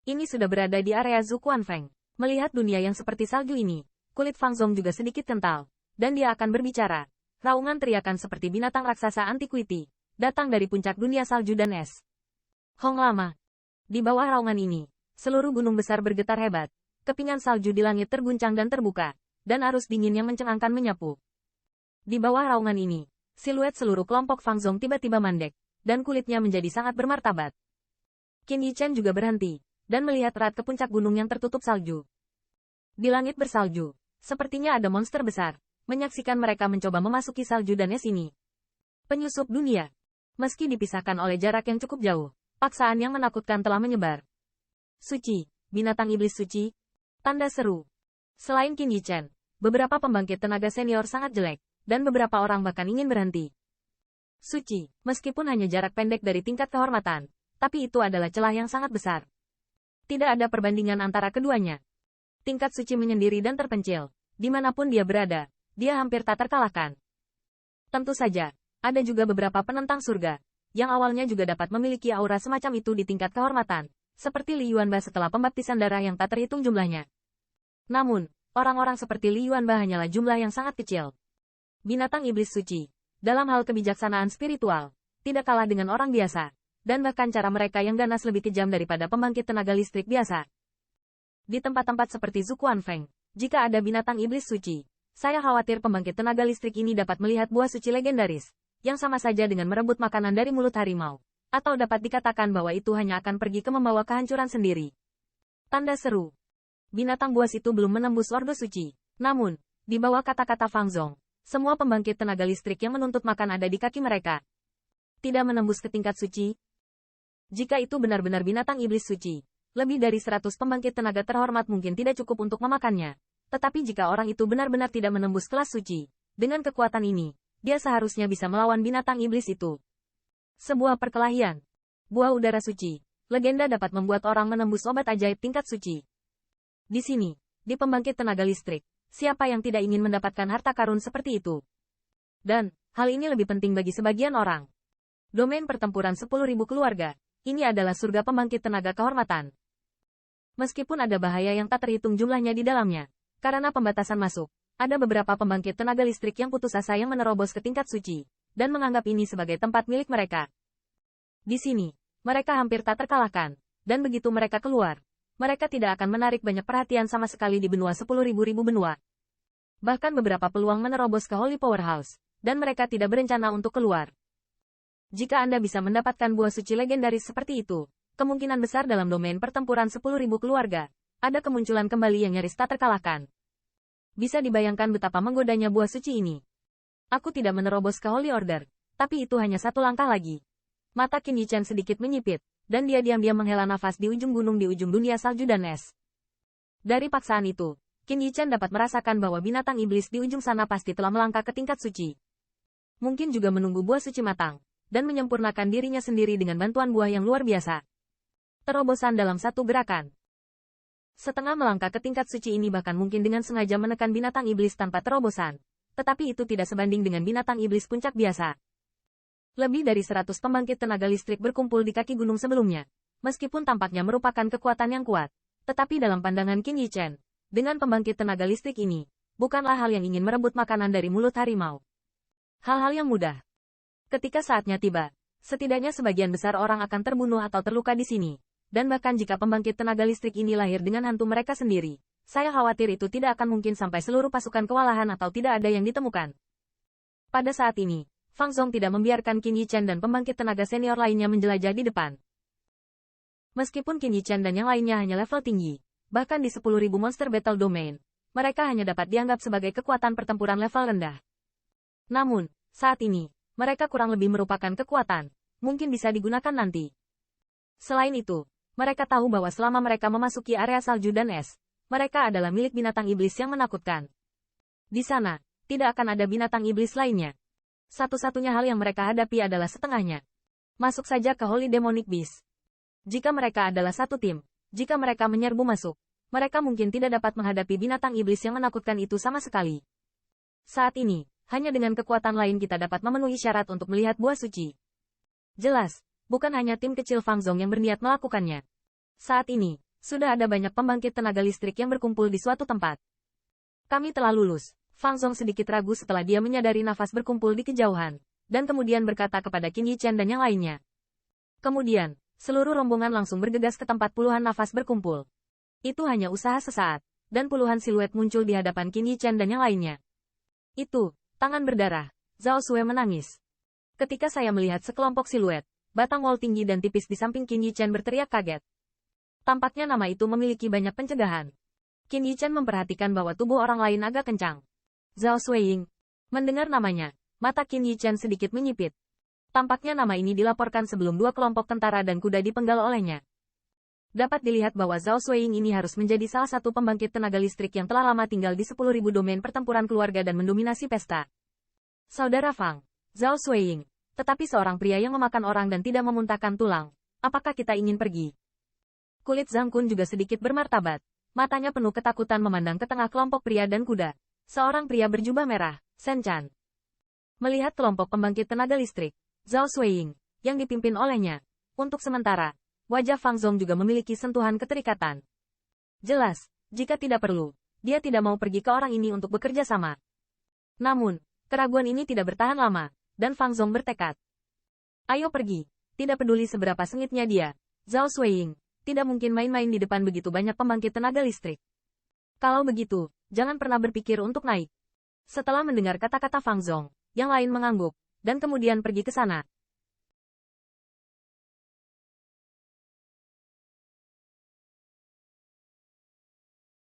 Ini sudah berada di area Zuquanfeng. Melihat dunia yang seperti salju ini, kulit Fang Zong juga sedikit kental, dan dia akan berbicara. Raungan teriakan seperti binatang raksasa antiquity, datang dari puncak dunia salju dan es. Hong lama. Di bawah raungan ini, seluruh gunung besar bergetar hebat, kepingan salju di langit terguncang dan terbuka, dan arus dingin yang mencengangkan menyapu. Di bawah raungan ini, siluet seluruh kelompok Fang Zong tiba-tiba mandek, dan kulitnya menjadi sangat bermartabat. Qin Yichen juga berhenti, dan melihat erat ke puncak gunung yang tertutup salju. Di langit bersalju, sepertinya ada monster besar, menyaksikan mereka mencoba memasuki salju dan es ini. Penyusup dunia. Meski dipisahkan oleh jarak yang cukup jauh, paksaan yang menakutkan telah menyebar. Suci, binatang iblis suci. Tanda seru. Selain Qin Yichen, beberapa pembangkit tenaga senior sangat jelek, dan beberapa orang bahkan ingin berhenti. Suci, meskipun hanya jarak pendek dari tingkat kehormatan, tapi itu adalah celah yang sangat besar. Tidak ada perbandingan antara keduanya. Tingkat suci menyendiri dan terpencil. Dimanapun dia berada, dia hampir tak terkalahkan. Tentu saja, ada juga beberapa penentang surga, yang awalnya juga dapat memiliki aura semacam itu di tingkat kehormatan, seperti Li Yuanba setelah pembaptisan darah yang tak terhitung jumlahnya. Namun, orang-orang seperti Li Yuanba hanyalah jumlah yang sangat kecil. Binatang iblis suci, dalam hal kebijaksanaan spiritual, tidak kalah dengan orang biasa, dan bahkan cara mereka yang ganas lebih kejam daripada pembangkit tenaga listrik biasa. Di tempat-tempat seperti Zuquanfeng, jika ada binatang iblis suci, saya khawatir pembangkit tenaga listrik ini dapat melihat buah suci legendaris, yang sama saja dengan merebut makanan dari mulut harimau, atau dapat dikatakan bahwa itu hanya akan pergi ke membawa kehancuran sendiri. Tanda seru. Binatang buas itu belum menembus ordo suci, namun, di bawah kata-kata Fang Zong, semua pembangkit tenaga listrik yang menuntut makan ada di kaki mereka. Tidak menembus ke tingkat suci. Jika itu benar-benar binatang iblis suci, lebih dari 100 pembangkit tenaga terhormat mungkin tidak cukup untuk memakannya. Tetapi jika orang itu benar-benar tidak menembus kelas suci, dengan kekuatan ini, dia seharusnya bisa melawan binatang iblis itu. Sebuah perkelahian. Buah udara suci. Legenda dapat membuat orang menembus obat ajaib tingkat suci. Di sini, di pembangkit tenaga listrik, siapa yang tidak ingin mendapatkan harta karun seperti itu? Dan, hal ini lebih penting bagi sebagian orang. Domain pertempuran 10.000 keluarga. Ini adalah surga pembangkit tenaga kehormatan. Meskipun ada bahaya yang tak terhitung jumlahnya di dalamnya, karena pembatasan masuk, ada beberapa pembangkit tenaga listrik yang putus asa yang menerobos ke tingkat suci, dan menganggap ini sebagai tempat milik mereka. Di sini, mereka hampir tak terkalahkan, dan begitu mereka keluar, mereka tidak akan menarik banyak perhatian sama sekali di benua 10.000 benua. Bahkan beberapa peluang menerobos ke Holy Powerhouse, dan mereka tidak berencana untuk keluar. Jika Anda bisa mendapatkan buah suci legendaris seperti itu, kemungkinan besar dalam domain pertempuran 10.000 keluarga, ada kemunculan kembali yang nyaris tak terkalahkan. Bisa dibayangkan betapa menggodanya buah suci ini. Aku tidak menerobos ke Holy Order, tapi itu hanya satu langkah lagi. Mata Qin Yichen sedikit menyipit, dan dia diam-diam menghela nafas di ujung gunung di ujung dunia salju dan es. Dari paksaan itu, Qin Yichen dapat merasakan bahwa binatang iblis di ujung sana pasti telah melangkah ke tingkat suci. Mungkin juga menunggu buah suci matang, dan menyempurnakan dirinya sendiri dengan bantuan buah yang luar biasa. Terobosan dalam satu gerakan. Setengah melangkah ke tingkat suci ini bahkan mungkin dengan sengaja menekan binatang iblis tanpa terobosan. Tetapi itu tidak sebanding dengan binatang iblis puncak biasa. Lebih dari 100 pembangkit tenaga listrik berkumpul di kaki gunung sebelumnya. Meskipun tampaknya merupakan kekuatan yang kuat. Tetapi dalam pandangan Qin Yichen, dengan pembangkit tenaga listrik ini, bukanlah hal yang ingin merebut makanan dari mulut harimau. Hal-hal yang mudah. Ketika saatnya tiba, setidaknya sebagian besar orang akan terbunuh atau terluka di sini. Dan bahkan jika pembangkit tenaga listrik ini lahir dengan hantu mereka sendiri, saya khawatir itu tidak akan mungkin sampai seluruh pasukan kewalahan atau tidak ada yang ditemukan. Pada saat ini, Fang Zong tidak membiarkan Qin Yichen dan pembangkit tenaga senior lainnya menjelajah di depan. Meskipun Qin Yichen dan yang lainnya hanya level tinggi, bahkan di 10.000 monster battle domain, mereka hanya dapat dianggap sebagai kekuatan pertempuran level rendah. Namun, saat ini, mereka kurang lebih merupakan kekuatan, mungkin bisa digunakan nanti. Selain itu, mereka tahu bahwa selama mereka memasuki area salju dan es, mereka adalah milik binatang iblis yang menakutkan. Di sana, tidak akan ada binatang iblis lainnya. Satu-satunya hal yang mereka hadapi adalah setengahnya. Masuk saja ke Holy Demonic Beast. Jika mereka adalah satu tim, jika mereka menyerbu masuk, mereka mungkin tidak dapat menghadapi binatang iblis yang menakutkan itu sama sekali. Saat ini, hanya dengan kekuatan lain kita dapat memenuhi syarat untuk melihat buah suci. Jelas, bukan hanya tim kecil Fang Zong yang berniat melakukannya. Saat ini, Sudah ada banyak pembangkit tenaga listrik yang berkumpul di suatu tempat. Kami telah lulus. Fang Zong sedikit ragu setelah dia menyadari nafas berkumpul di kejauhan, dan kemudian berkata kepada Qin Yichen dan yang lainnya. Kemudian, seluruh rombongan langsung bergegas ke tempat puluhan nafas berkumpul. Itu hanya usaha sesaat, dan puluhan siluet muncul di hadapan Qin Yichen dan yang lainnya. Itu, tangan berdarah. Zhao Sue menangis. Ketika saya melihat sekelompok siluet, batang wall tinggi dan tipis di samping Qin Yichen berteriak kaget. Tampaknya nama itu memiliki banyak pencegahan. Qin Yichen memperhatikan bahwa tubuh orang lain agak kencang. Zhao Sueying. Mendengar namanya, mata Qin Yichen sedikit menyipit. Tampaknya nama ini dilaporkan sebelum dua kelompok tentara dan kuda dipenggal olehnya. Dapat dilihat bahwa Zhao Sueying ini harus menjadi salah satu pembangkit tenaga listrik yang telah lama tinggal di 10.000 domain pertempuran keluarga dan mendominasi pesta. Saudara Fang, Zhao Sueying, tetapi seorang pria yang memakan orang dan tidak memuntahkan tulang. Apakah kita ingin pergi? Kulit Zhang Kun juga sedikit bermartabat. Matanya penuh ketakutan memandang ke tengah kelompok pria dan kuda. Seorang pria berjubah merah, Shen Chan. Melihat kelompok pembangkit tenaga listrik, Zhao Sueying, yang dipimpin olehnya. Untuk sementara, wajah Fang Zong juga memiliki sentuhan keterikatan. Jelas, jika tidak perlu, dia tidak mau pergi ke orang ini untuk bekerja sama. Namun, keraguan ini tidak bertahan lama, dan Fang Zong bertekad. Ayo pergi, tidak peduli seberapa sengitnya dia, Zhao Sueying, tidak mungkin main-main di depan begitu banyak pembangkit tenaga listrik. Kalau begitu, jangan pernah berpikir untuk naik. Setelah mendengar kata-kata Fang Zong, yang lain mengangguk, dan kemudian pergi ke sana.